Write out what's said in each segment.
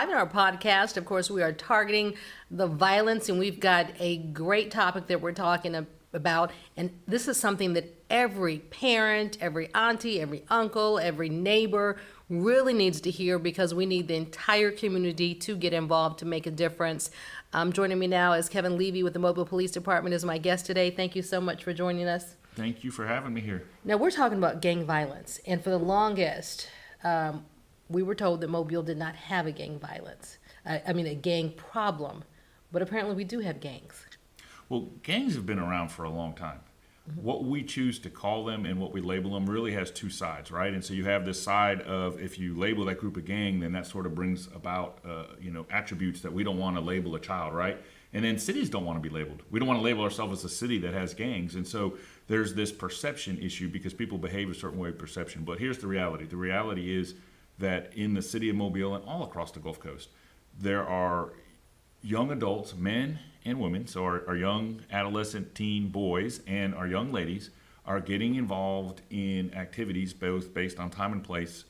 Live in our podcast, of course, we are targeting the violence, and we've got a great topic that we're talking about. And this is something that every parent, every auntie, every uncle, every neighbor really needs to hear, because we need the entire community to get involved to make a difference. Joining me now is Kevin Levy with the Mobile Police Department as my guest today. Thank you so much for joining us. Thank you for having me here. Now, we're talking about gang violence, and for the longest, we were told that Mobile did not have a gang violence, a gang problem, but apparently we do have gangs. Well, gangs have been around for a long time. Mm-hmm. What we choose to call them and what we label them really has two sides, right? And so you have this side of, if you label that group a gang, then that sort of brings about, attributes that we don't want to label a child, right? And then cities don't want to be labeled. We don't want to label ourselves as a city that has gangs. And so there's this perception issue because people behave a certain way of perception. But here's the reality. The reality is that in the city of Mobile and all across the Gulf Coast, there are young adults, men and women, so our young adolescent teen boys and our young ladies are getting involved in activities both based on time and place,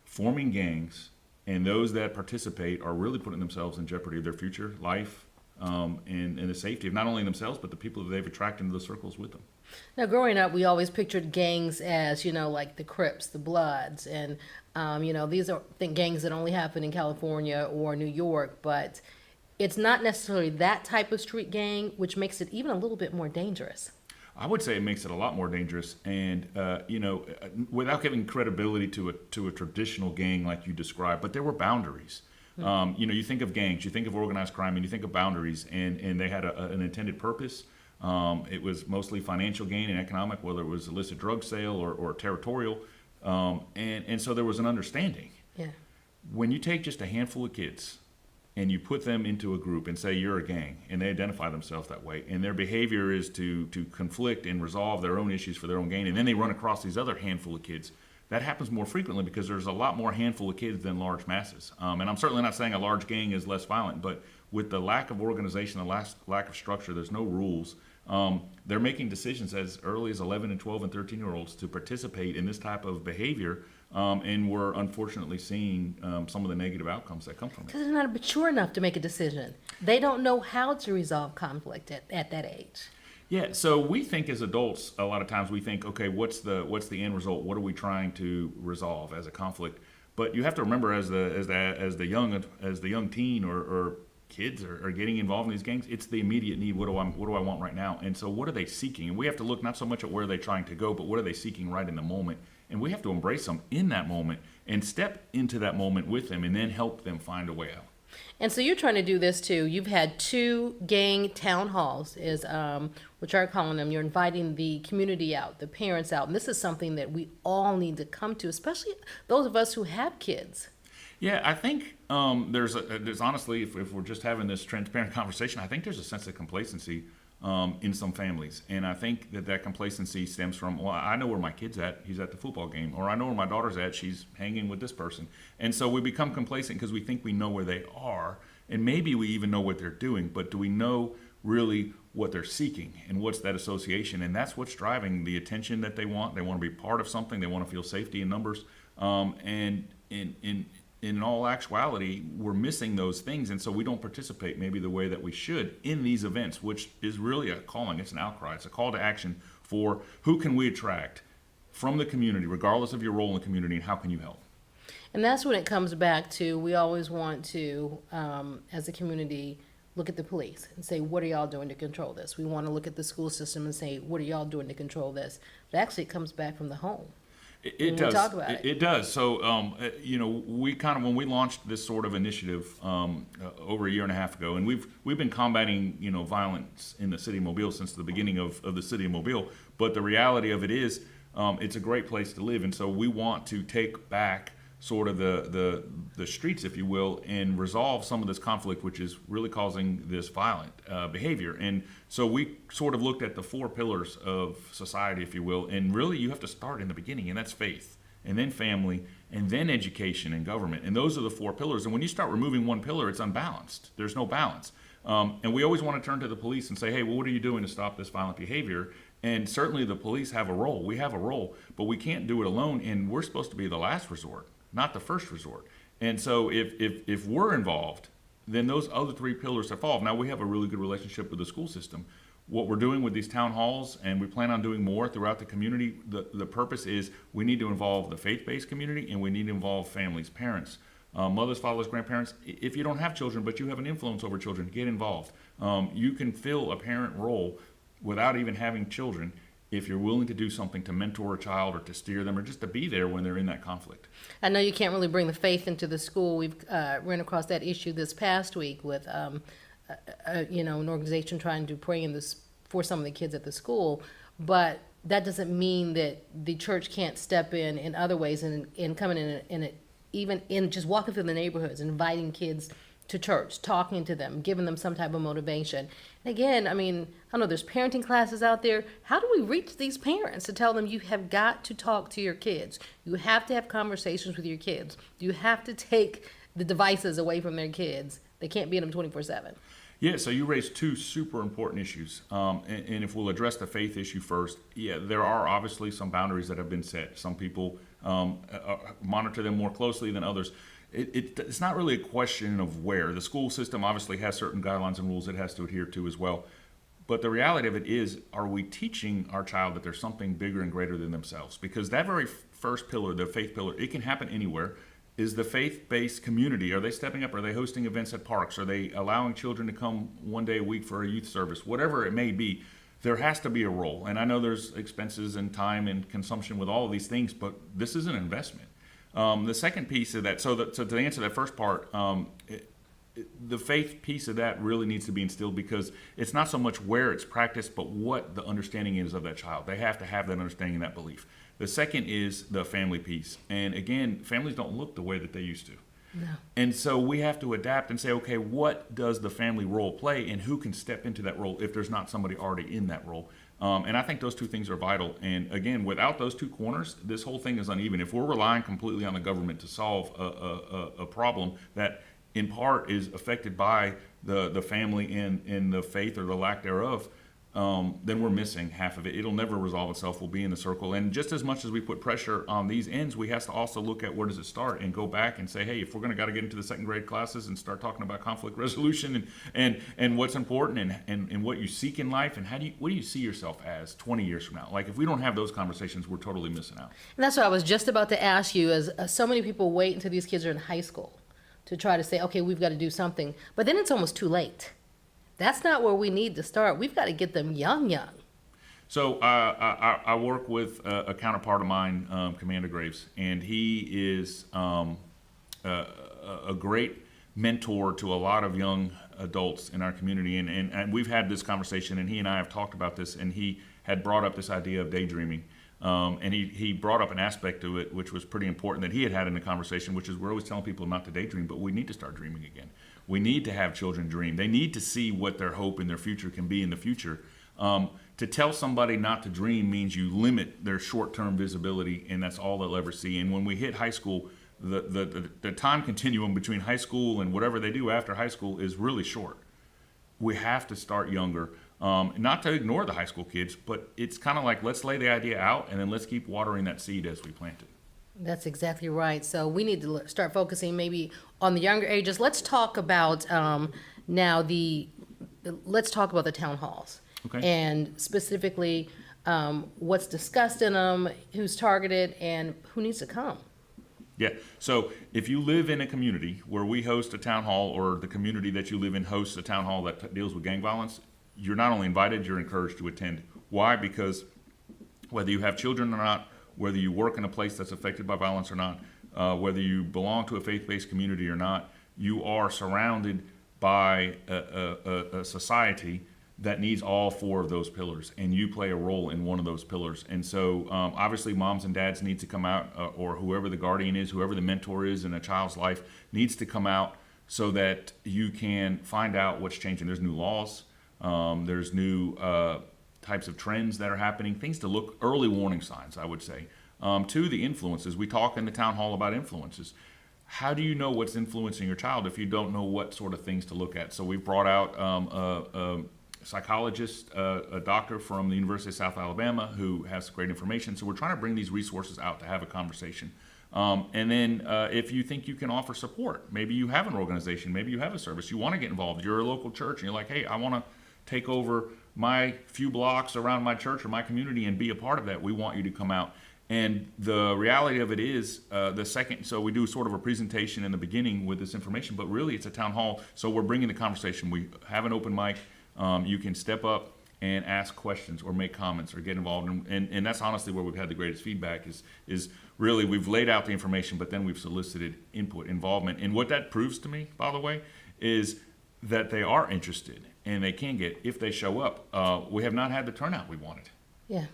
forming gangs, and those that participate are really putting themselves in jeopardy of their future life, and the safety of not only themselves but the people that they've attracted into the circles with them. Now, growing up, we always pictured gangs as, like the Crips, the Bloods, and, these are gangs that only happen in California or New York, but it's not necessarily that type of street gang, which makes it even a little bit more dangerous. I would say it makes it a lot more dangerous, and without giving credibility to a traditional gang like you described, but there were boundaries. Mm-hmm. You think of gangs, you think of organized crime, and you think of boundaries, and they had an intended purpose. It was mostly financial gain and economic, whether it was illicit drug sale or territorial, and so there was an understanding. Yeah. When you take just a handful of kids and you put them into a group and say you're a gang, and they identify themselves that way, and their behavior is to conflict and resolve their own issues for their own gain, and then they run across these other handful of kids, that happens more frequently because there's a lot more handful of kids than large masses. And I'm certainly not saying a large gang is less violent, but with the lack of organization, the lack of structure, there's no rules. They're making decisions as early as 11 and 12 and 13-year-olds to participate in this type of behavior, and we're unfortunately seeing some of the negative outcomes that come from it. Because they're not mature enough to make a decision. They don't know how to resolve conflict at that age. Yeah, so we think as adults, a lot of times we think, okay, what's the end result? What are we trying to resolve as a conflict? But you have to remember, as the young teen or kids are getting involved in these gangs, it's the immediate need. What do I want right now? And so what are they seeking? And we have to look not so much at where they're trying to go, but what are they seeking right in the moment? And we have to embrace them in that moment and step into that moment with them and then help them find a way out. And so you're trying to do this too. You've had 2 gang town halls, which are calling them. You're inviting the community out, the parents out. And this is something that we all need to come to, especially those of us who have kids. Yeah, I think there's honestly, if we're just having this transparent conversation, I think there's a sense of complacency in some families. And I think that complacency stems from, well, I know where my kid's at. He's at the football game. Or I know where my daughter's at. She's hanging with this person. And so we become complacent because we think we know where they are. And maybe we even know what they're doing. But do we know really what they're seeking? And what's that association? And that's what's driving the attention that they want. They want to be part of something. They want to feel safety in numbers. And in all actuality, we're missing those things, and so we don't participate maybe the way that we should in these events, which is really a calling. It's an outcry. It's a call to action for who can we attract from the community, regardless of your role in the community, and how can you help? And that's when it comes back to, we always want to, as a community, look at the police and say, what are y'all doing to control this? We want to look at the school system and say, what are y'all doing to control this? But actually, it comes back from the home. It does. It does. So, we when we launched this sort of initiative over a year and a half ago, and we've been combating, violence in the city of Mobile since the beginning of the city of Mobile. But the reality of it is, it's a great place to live, and so we want to take back sort of the streets, if you will, and resolve some of this conflict, which is really causing this violent behavior. And so we sort of looked at the 4 pillars of society, if you will, and really you have to start in the beginning, and that's faith, and then family, and then education and government. And those are the 4 pillars. And when you start removing one pillar, it's unbalanced. There's no balance. And we always want to turn to the police and say, hey, well, what are you doing to stop this violent behavior? And certainly the police have a role. We have a role, but we can't do it alone, and we're supposed to be the last resort, not the first resort. And so if we're involved, then those other three pillars have fallen. Now we have a really good relationship with the school system. What we're doing with these town halls, and we plan on doing more throughout the community, the purpose is we need to involve the faith-based community, and we need to involve families, parents, mothers, fathers, grandparents. If you don't have children, but you have an influence over children, get involved. You can fill a parent role without even having children if you're willing to do something to mentor a child or to steer them or just to be there when they're in that conflict. I know you can't really bring the faith into the school. We've ran across that issue this past week with, an organization trying to pray in this for some of the kids at the school, but that doesn't mean that the church can't step in other ways and coming even in just walking through the neighborhoods, inviting kids to church, talking to them, giving them some type of motivation. And again, I mean, I know there's parenting classes out there. How do we reach these parents to tell them you have got to talk to your kids? You have to have conversations with your kids. You have to take the devices away from their kids. They can't be in them 24/7. Yeah, so you raised two super important issues. And if we'll address the faith issue first, yeah, there are obviously some boundaries that have been set. Some people monitor them more closely than others. It's not really a question of where. The school system obviously has certain guidelines and rules it has to adhere to as well. But the reality of it is, are we teaching our child that there's something bigger and greater than themselves? Because that very first pillar, the faith pillar, it can happen anywhere. Is the faith-based community, are they stepping up? Are they hosting events at parks? Are they allowing children to come one day a week for a youth service? Whatever it may be, there has to be a role. And I know there's expenses and time and consumption with all of these things, but this is an investment. The second piece of that, so to answer that first part, the faith piece of that really needs to be instilled, because it's not so much where it's practiced, but what the understanding is of that child. They have to have that understanding and that belief. The second is the family piece. And again, families don't look the way that they used to. No. And so we have to adapt and say, okay, what does the family role play, and who can step into that role if there's not somebody already in that role? And I think those two things are vital. And again, without those two corners, this whole thing is uneven. If we're relying completely on the government to solve a problem that in part is affected by the family and the faith or the lack thereof, then we're missing half of it. It'll never resolve itself. We'll be in the circle. And just as much as we put pressure on these ends, we have to also look at where does it start and go back and say, hey, if we're going to got to get into the second grade classes and start talking about conflict resolution and what's important and what you seek in life, and what do you see yourself as 20 years from now? Like, if we don't have those conversations, we're totally missing out. And that's what I was just about to ask you, as so many people wait until these kids are in high school to try to say, okay, we've got to do something. But then it's almost too late. That's not where we need to start. We've got to get them young. So I work with a counterpart of mine, Commander Graves, and he is a great mentor to a lot of young adults in our community. And we've had this conversation, and he and I have talked about this, and he had brought up this idea of daydreaming. And he brought up an aspect to it which was pretty important that he had in the conversation, which is we're always telling people not to daydream, but we need to start dreaming again. We need to have children dream. They need to see what their hope and their future can be in the future. To tell somebody not to dream means you limit their short-term visibility, and that's all they'll ever see. And when we hit high school, the time continuum between high school and whatever they do after high school is really short. We have to start younger. Not to ignore the high school kids, but it's kind of like, let's lay the idea out and then let's keep watering that seed as we plant it. That's exactly right. So we need to start focusing maybe on the younger ages. Let's talk about let's talk about the town halls. Okay. And specifically what's discussed in them, who's targeted, and who needs to come. Yeah, so if you live in a community where we host a town hall, or the community that you live in hosts a town hall that deals with gang violence, you're not only invited, you're encouraged to attend. Why? Because whether you have children or not, whether you work in a place that's affected by violence or not, whether you belong to a faith-based community or not, you are surrounded by a society that needs all four of those pillars, and you play a role in one of those pillars. And so obviously moms and dads need to come out, or whoever the guardian is, whoever the mentor is in a child's life needs to come out so that you can find out what's changing. There's new laws, there's new types of trends that are happening, things to look, early warning signs, I would say. To the influences, we talk in the town hall about influences. How do you know what's influencing your child if you don't know what sort of things to look at? So we've brought out a psychologist, a doctor from the University of South Alabama who has great information. So we're trying to bring these resources out to have a conversation. And then if you think you can offer support, maybe you have an organization, maybe you have a service, you want to get involved, you're a local church, and you're like, hey, I want to take over my few blocks around my church or my community and be a part of that. We want you to come out. And the reality of it is so we do sort of a presentation in the beginning with this information, but really it's a town hall. So we're bringing the conversation. We have an open mic. You can step up and ask questions or make comments or get involved. And that's honestly where we've had the greatest feedback is really we've laid out the information, but then we've solicited input, involvement. And what that proves to me, by the way, is that they are interested and they can get if they show up. We have not had the turnout we wanted. Yeah.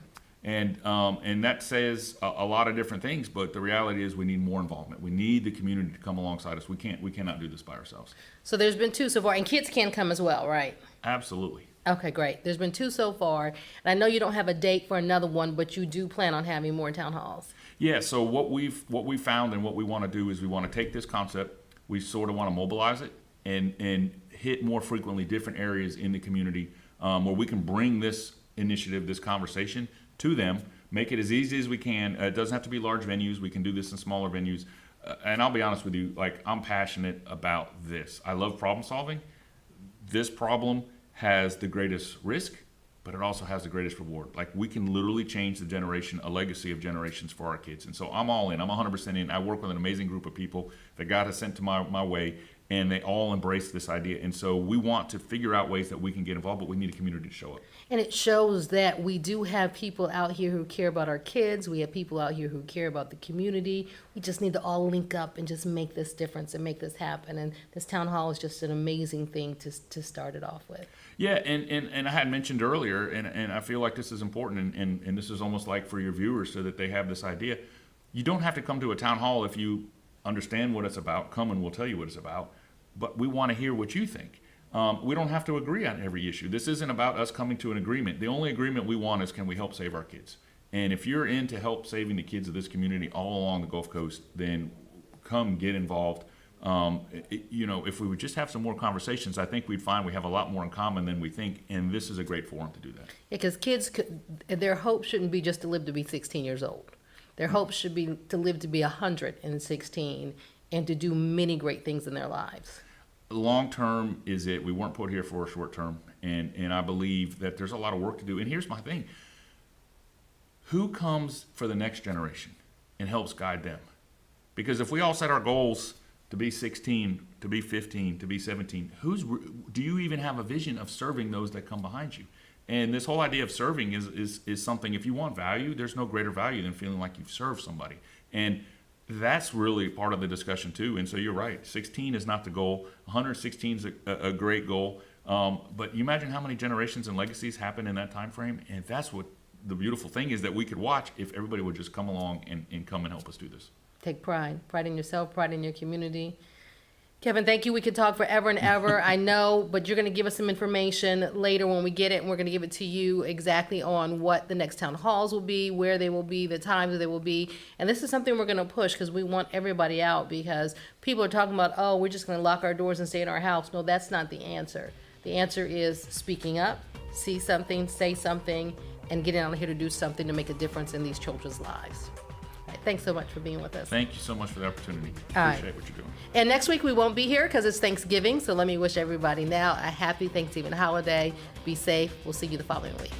And that says a lot of different things, but the reality is we need more involvement. We need the community to come alongside us. We cannot do this by ourselves. So there's been 2 so far, and kids can come as well, right? Absolutely. Okay, great. There's been 2 so far, and I know you don't have a date for another one, but you do plan on having more town halls. Yeah, so what we've found and what we want to do is we want to take this concept, we sort of want to mobilize it and hit more frequently different areas in the community where we can bring this initiative, this conversation to them, make it as easy as we can. It doesn't have to be large venues. We can do this in smaller venues. And I'll be honest with you, like I'm passionate about this. I love problem solving. This problem has the greatest risk, but it also has the greatest reward. Like we can literally change the generation, a legacy of generations for our kids. And so I'm all in, I'm 100% in. I work with an amazing group of people that God has sent to my way, and they all embrace this idea. And so we want to figure out ways that we can get involved, but we need a community to show up. And it shows that we do have people out here who care about our kids. We have people out here who care about the community. We just need to all link up and just make this difference and make this happen. And this town hall is just an amazing thing to start it off with. Yeah, and I had mentioned earlier, and I feel like this is important, and this is almost like for your viewers so that they have this idea. You don't have to come to a town hall if you understand what it's about. Come and we'll tell you what it's about. But we want to hear what you think. We don't have to agree on every issue. This isn't about us coming to an agreement. The only agreement we want is, can we help save our kids? And if you're in to help saving the kids of this community all along the Gulf Coast, then come get involved. If we would just have some more conversations, I think we'd find we have a lot more in common than we think, and this is a great forum to do that. Yeah, because kids, their hope shouldn't be just to live to be 16 years old. Their hope should be to live to be 116 and to do many great things in their lives. Long term is it. We weren't put here for a short term, and I believe that there's a lot of work to do. And here's my thing. Who comes for the next generation and helps guide them? Because if we all set our goals to be 16, to be 15, to be 17, do you even have a vision of serving those that come behind you? And this whole idea of serving is something, if you want value, there's no greater value than feeling like you've served somebody. And that's really part of the discussion too. And so you're right, 16 is not the goal. 116 is a great goal. But you imagine how many generations and legacies happen in that time frame. And that's what the beautiful thing is that we could watch if everybody would just come along and come and help us do this. Take pride in yourself, pride in your community. Kevin, thank you. We could talk forever and ever. I know, but you're going to give us some information later when we get it, and we're going to give it to you exactly on what the next town halls will be, where they will be, the times that they will be. And this is something we're going to push because we want everybody out, because people are talking about, oh, we're just going to lock our doors and stay in our house. No, that's not the answer. The answer is speaking up, see something, say something, and getting out here to do something to make a difference in these children's lives. All right, thanks so much for being with us. Thank you so much for the opportunity. All right. Appreciate what you're doing. And next week we won't be here because it's Thanksgiving, so let me wish everybody now a happy Thanksgiving holiday. Be safe. We'll see you the following week.